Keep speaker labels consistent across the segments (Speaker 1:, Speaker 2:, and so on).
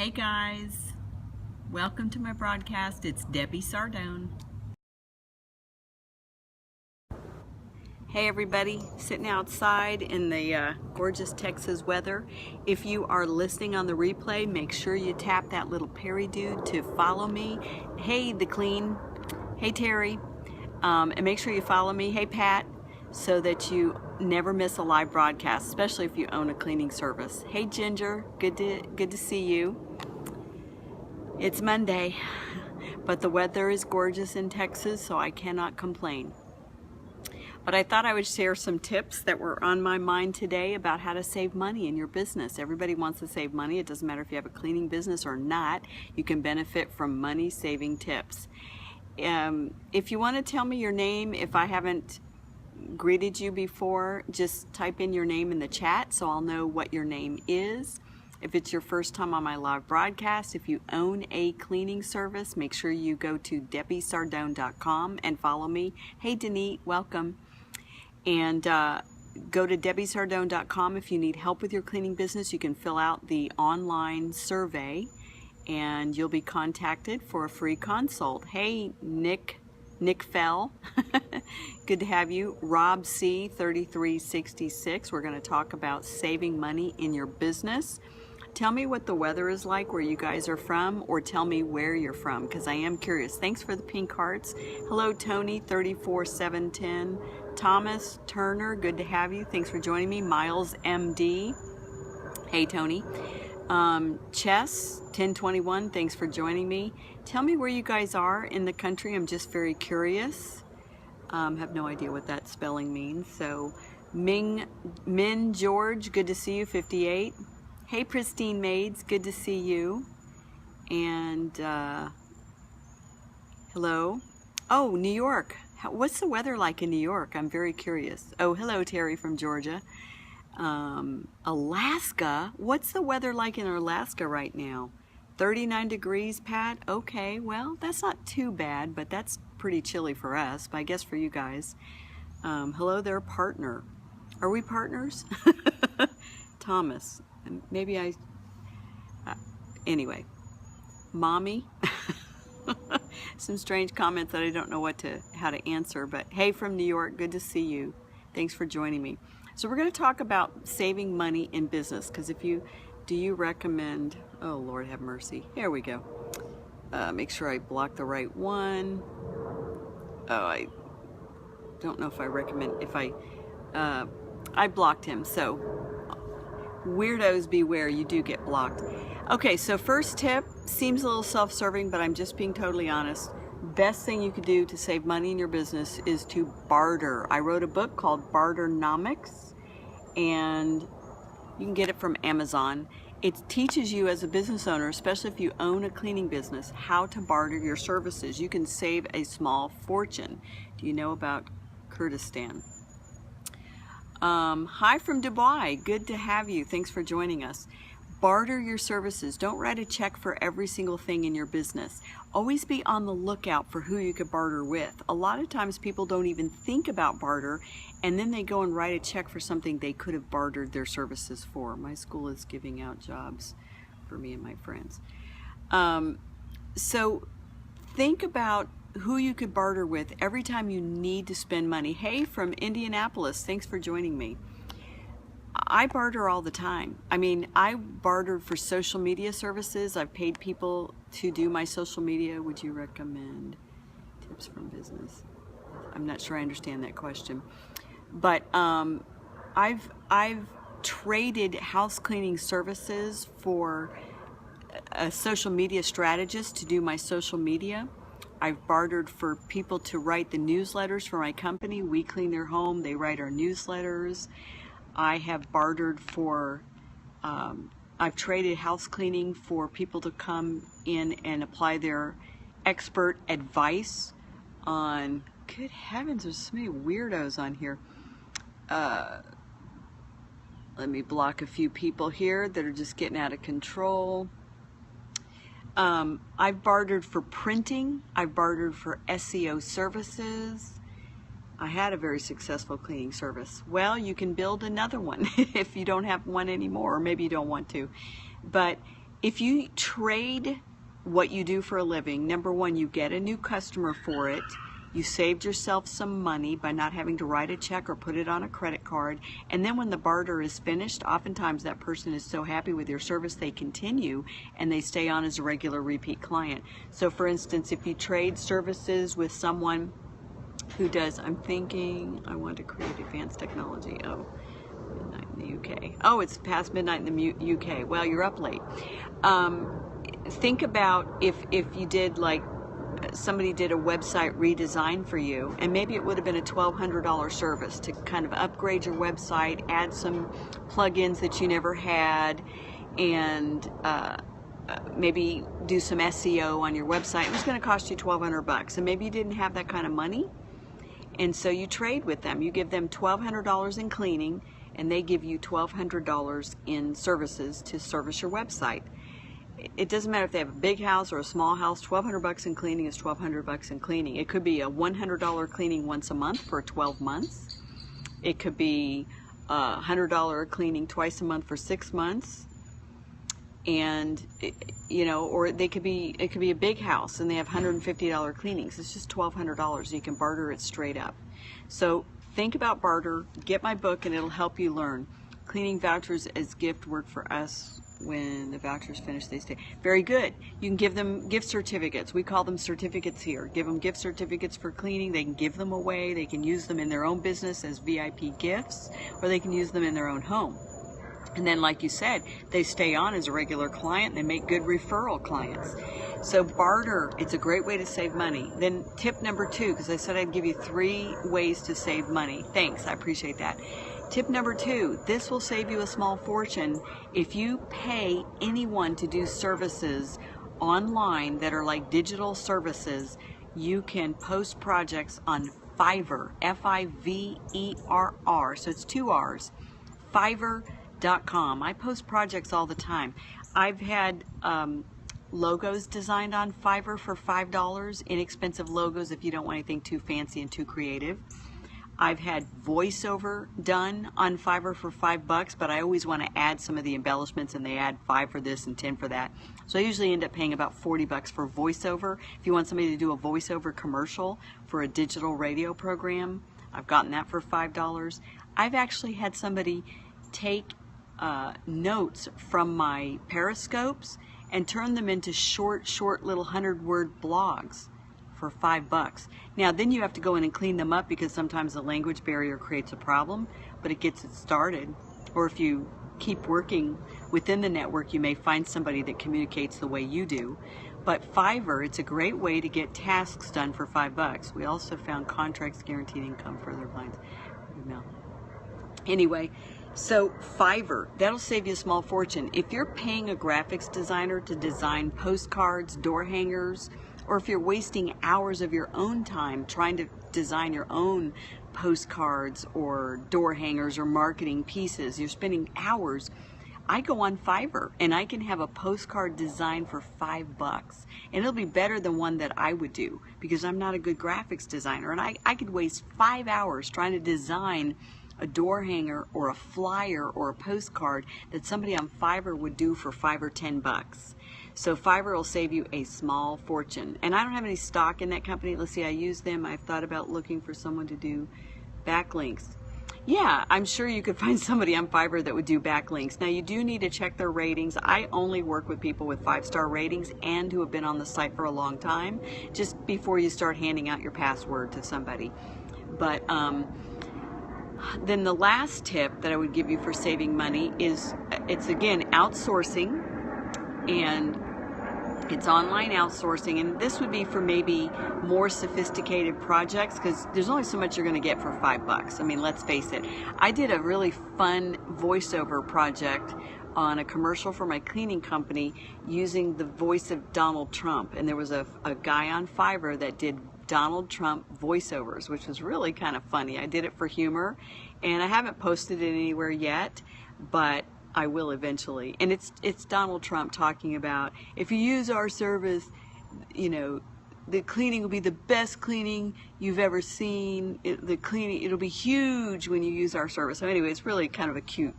Speaker 1: Hey guys, welcome to my broadcast. It's Debbie Sardone. Hey everybody, sitting outside in the gorgeous Texas weather. If you are listening on the replay, make sure you tap that little Perry dude to follow me. Hey the Clean, hey Terry, and make sure you follow me. Hey Pat, so that you never miss a live broadcast, especially if you own a cleaning service. Hey Ginger, good to see you. It's Monday, but the weather is gorgeous in Texas, so I cannot complain. But I thought I would share some tips that were on my mind today about how to save money in your business. Everybody wants to save money. It doesn't matter if you have a cleaning business or not. You can benefit from money-saving tips. If you want to tell me your name, if I haven't greeted you before, just type in your name in the chat so I'll know what your name is. If it's your first time on my live broadcast, if you own a cleaning service, make sure you go to debbiesardone.com and follow me. Hey Denise, welcome. And go to debbiesardone.com if you need help with your cleaning business. You can fill out the online survey and you'll be contacted for a free consult. Hey Nick Fell, good to have you. Rob C 3366, we're going to talk about saving money in your business. Tell me what the weather is like where you guys are from, or tell me where you're from, because I am curious. Thanks for the pink hearts. Hello, Tony, 34710. Thomas Turner, good to have you. Thanks for joining me. Miles MD. Hey, Tony. Chess, 1021, thanks for joining me. Tell me where you guys are in the country. I'm just very curious. Have no idea what that spelling means. So, Min George, good to see you, 58. Hey Pristine Maids, good to see you. And hello. Oh, New York. What's the weather like in New York? I'm very curious. Oh, hello Terry from Georgia. Alaska. What's the weather like in Alaska right now? 39 degrees, Pat? Okay, well, that's not too bad, but that's pretty chilly for us, but I guess for you guys. Hello there, partner. Are we partners? Thomas. Maybe anyway, mommy. Some strange comments that I don't know how to answer, but hey from New York, good to see you. Thanks for joining me. So we're going to talk about saving money in business, because do you recommend, oh Lord have mercy, here we go. Make sure I block the right one. Oh, I don't know if I recommend, I blocked him, so weirdos beware, you do get blocked. Okay, so first tip, seems a little self-serving, but I'm just being totally honest. Best thing you could do to save money in your business is to barter. I wrote a book called Barternomics, and you can get it from Amazon. It teaches you as a business owner, especially if you own a cleaning business, how to barter your services. You can save a small fortune. Do you know about Kurdistan? Hi from Dubai, good to have you. Thanks for joining us. Barter your services. Don't write a check for every single thing in your business. Always be on the lookout for who you could barter with. A lot of times people don't even think about barter, and then they go and write a check for something they could have bartered their services for. My school is giving out jobs for me and my friends. So think about who you could barter with every time you need to spend money. Hey from Indianapolis, thanks for joining me. I barter all the time. I mean, I bartered for social media services. I've paid people to do my social media. Would you recommend tips from business? I'm not sure I understand that question. But I've traded house cleaning services for a social media strategist to do my social media. I've bartered for people to write the newsletters for my company. We clean their home, they write our newsletters. I have bartered for, I've traded house cleaning for people to come in and apply their expert advice on, good heavens, there's so many weirdos on here. Let me block a few people here that are just getting out of control. I've bartered for printing. I've bartered for SEO services. I had a very successful cleaning service. Well, you can build another one if you don't have one anymore, or maybe you don't want to. But If you trade what you do for a living, number one, you get a new customer for it. You saved yourself some money by not having to write a check or put it on a credit card. And then when the barter is finished, oftentimes that person is so happy with your service they continue and they stay on as a regular repeat client. So for instance, if you trade services with someone who does, I'm thinking, I want to create advanced technology. Oh, midnight in the UK. Oh, it's past midnight in the UK. Well, you're up late. Think about if you did, like, somebody did a website redesign for you, and maybe it would have been a $1,200 service to kind of upgrade your website, add some plugins that you never had, and maybe do some SEO on your website. It was going to cost you $1,200, and maybe you didn't have that kind of money, and so you trade with them. You give them $1,200 in cleaning, and they give you $1,200 in services to service your website. It doesn't matter if they have a big house or a small house. $1,200 in cleaning is $1,200 in cleaning. It could be a $100 cleaning once a month for 12 months. It could be a $100 cleaning twice a month for 6 months. And you know, or it could be a big house and they have $150 cleanings. It's just $1,200. You can barter it straight up. So think about barter. Get my book and it'll help you learn. Cleaning vouchers as gift work for us. When the vouchers finish, they stay. Very good. You can give them gift certificates. We call them certificates here. Give them gift certificates for cleaning. They can give them away. They can use them in their own business as VIP gifts, or they can use them in their own home. And then, like you said, they stay on as a regular client. They make good referral clients. So barter, it's a great way to save money. Then tip number 2, because I said I'd give you 3 ways to save money. Thanks, I appreciate that. Tip number 2, this will save you a small fortune. If you pay anyone to do services online that are like digital services, you can post projects on Fiverr, Fiverr, so it's 2 R's, Fiverr.com. I post projects all the time. I've had logos designed on Fiverr for $5, inexpensive logos if you don't want anything too fancy and too creative. I've had voiceover done on Fiverr for $5, but I always want to add some of the embellishments, and they add 5 for this and 10 for that. So I usually end up paying about $40 for voiceover. If you want somebody to do a voiceover commercial for a digital radio program, I've gotten that for $5. I've actually had somebody take notes from my Periscopes and turn them into short little 100-word blogs for $5. Now then you have to go in and clean them up because sometimes the language barrier creates a problem, but it gets it started. Or if you keep working within the network, you may find somebody that communicates the way you do. But Fiverr, it's a great way to get tasks done for $5. We also found contracts guaranteed income for their clients. No. Anyway, so Fiverr, that'll save you a small fortune. If you're paying a graphics designer to design postcards, door hangers, or if you're wasting hours of your own time trying to design your own postcards or door hangers or marketing pieces, you're spending hours. I go on Fiverr and I can have a postcard designed for $5, and it'll be better than one that I would do because I'm not a good graphics designer, and I could waste 5 hours trying to design a door hanger or a flyer or a postcard that somebody on Fiverr would do for $5 or $10. So Fiverr will save you a small fortune. And I don't have any stock in that company. Let's see, I use them. I've thought about looking for someone to do backlinks. Yeah, I'm sure you could find somebody on Fiverr that would do backlinks. Now you do need to check their ratings. I only work with people with 5-star ratings and who have been on the site for a long time, just before you start handing out your password to somebody. But then the last tip that I would give you for saving money is, it's again outsourcing, and it's online outsourcing, and this would be for maybe more sophisticated projects because there's only so much you're going to get for $5. I mean, let's face it. I did a really fun voiceover project on a commercial for my cleaning company using the voice of Donald Trump, and there was a guy on Fiverr that did Donald Trump voiceovers, which was really kind of funny. I did it for humor, and I haven't posted it anywhere yet, but I will eventually. And it's Donald Trump talking about, if you use our service, you know, the cleaning will be the best cleaning you've ever seen. It'll be huge when you use our service. So anyway, it's really kind of a cute,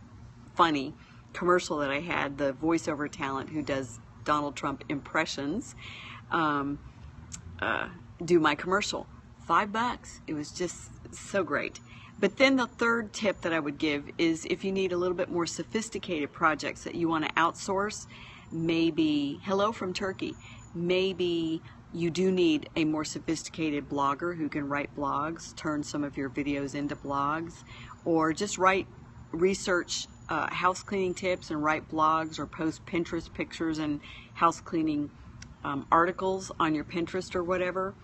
Speaker 1: funny commercial that I had, the voiceover talent who does Donald Trump impressions, do my commercial. $5. It was just so great. But then the third tip that I would give is if you need a little bit more sophisticated projects that you want to outsource, maybe, hello from Turkey, maybe you do need a more sophisticated blogger who can write blogs, turn some of your videos into blogs, or just research house cleaning tips and write blogs, or post Pinterest pictures and house cleaning articles on your Pinterest or whatever.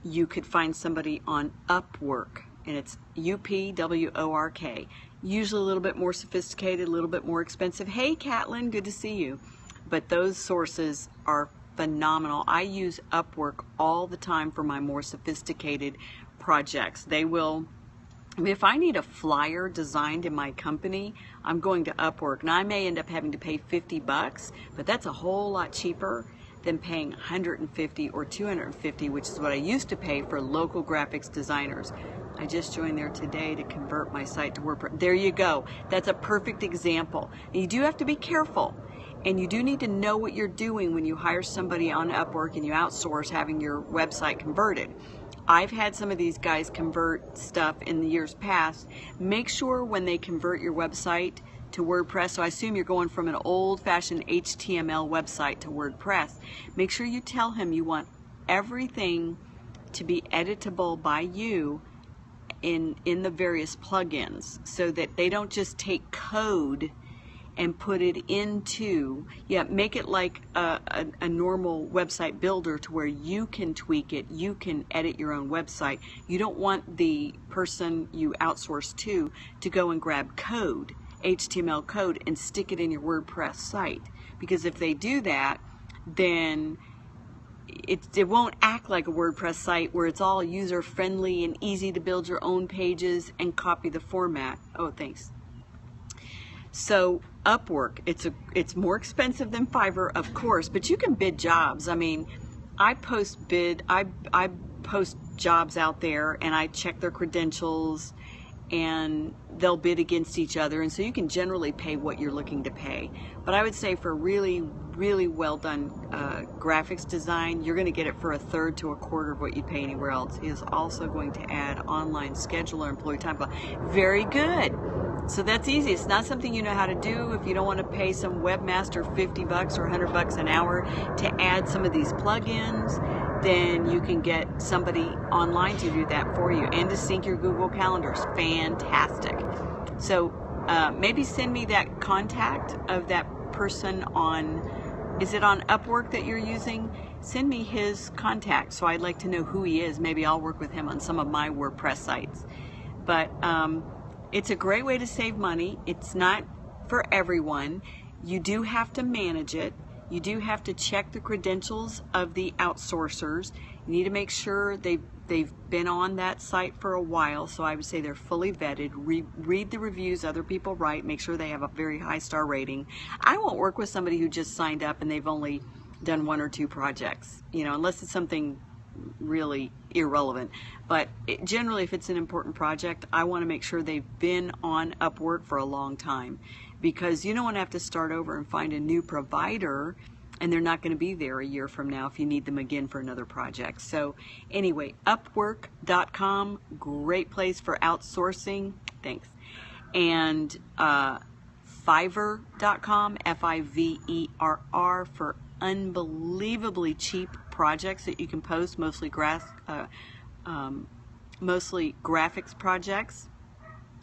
Speaker 1: You could find somebody on Upwork, and it's UPWORK. Usually a little bit more sophisticated, a little bit more expensive. Hey, Catlin, good to see you. But those sources are phenomenal. I use Upwork all the time for my more sophisticated projects. They will, I mean, if I need a flyer designed in my company, I'm going to Upwork. Now, I may end up having to pay $50, but that's a whole lot cheaper than paying $150 or $250, which is what I used to pay for local graphics designers. I just joined there today to convert my site to WordPress. There you go. That's a perfect example. And you do have to be careful, and you do need to know what you're doing when you hire somebody on Upwork and you outsource having your website converted. I've had some of these guys convert stuff in the years past. Make sure when they convert your website to WordPress, so I assume you're going from an old-fashioned HTML website to WordPress, make sure you tell him you want everything to be editable by you in the various plugins, so that they don't just take code and put it into, make it like a normal website builder to where you can tweak it, you can edit your own website. You don't want the person you outsource to go and grab code, HTML code, and stick it in your WordPress site, because if they do that, then it won't act like a WordPress site where it's all user-friendly and easy to build your own pages and copy the format. Oh, thanks. So Upwork, it's more expensive than Fiverr, of course, but you can bid jobs. I mean, I post jobs out there, and I check their credentials, and they'll bid against each other, and so you can generally pay what you're looking to pay. But I would say for really, really well done graphics design, you're going to get it for 1/3 to 1/4 of what you pay anywhere else. He is also going to add online scheduler, employee time clock. Very good. So that's easy. It's not something you know how to do. If you don't want to pay some webmaster $50 or $100 an hour to add some of these plugins, then you can get somebody online to do that for you and to sync your Google calendars. Fantastic. So maybe send me that contact of that person on, is it on Upwork that you're using? Send me his contact, so I'd like to know who he is. Maybe I'll work with him on some of my WordPress sites. But it's a great way to save money. It's not for everyone. You do have to manage it. You do have to check the credentials of the outsourcers. You need to make sure they've been on that site for a while, so I would say they're fully vetted. Read the reviews other people write. Make sure they have a very high star rating. I won't work with somebody who just signed up and they've only done 1 or 2 projects, unless it's something really irrelevant. But generally, if it's an important project, I want to make sure they've been on Upwork for a long time, because you don't want to have to start over and find a new provider and they're not going to be there a year from now if you need them again for another project. So anyway, Upwork.com, great place for outsourcing. Thanks. And Fiverr.com, Fiverr, for unbelievably cheap projects that you can post, mostly graphics projects.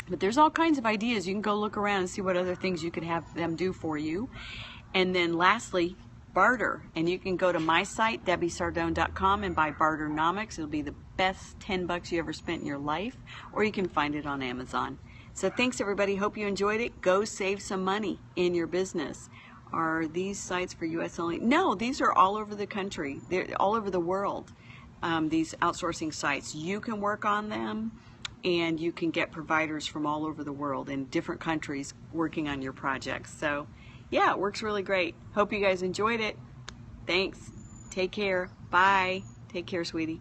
Speaker 1: But there's all kinds of ideas. You can go look around and see what other things you could have them do for you. And then lastly, barter. And you can go to my site, DebbieSardone.com, and buy Barternomics. It'll be the best $10 you ever spent in your life, or you can find it on Amazon. So thanks, everybody. Hope you enjoyed it. Go save some money in your business. Are these sites for U.S. only? No, these are all over the country. They're all over the world, these outsourcing sites. You can work on them, and you can get providers from all over the world in different countries working on your projects. So yeah, it works really great. Hope you guys enjoyed it. Thanks. Take care. Bye. Take care, sweetie.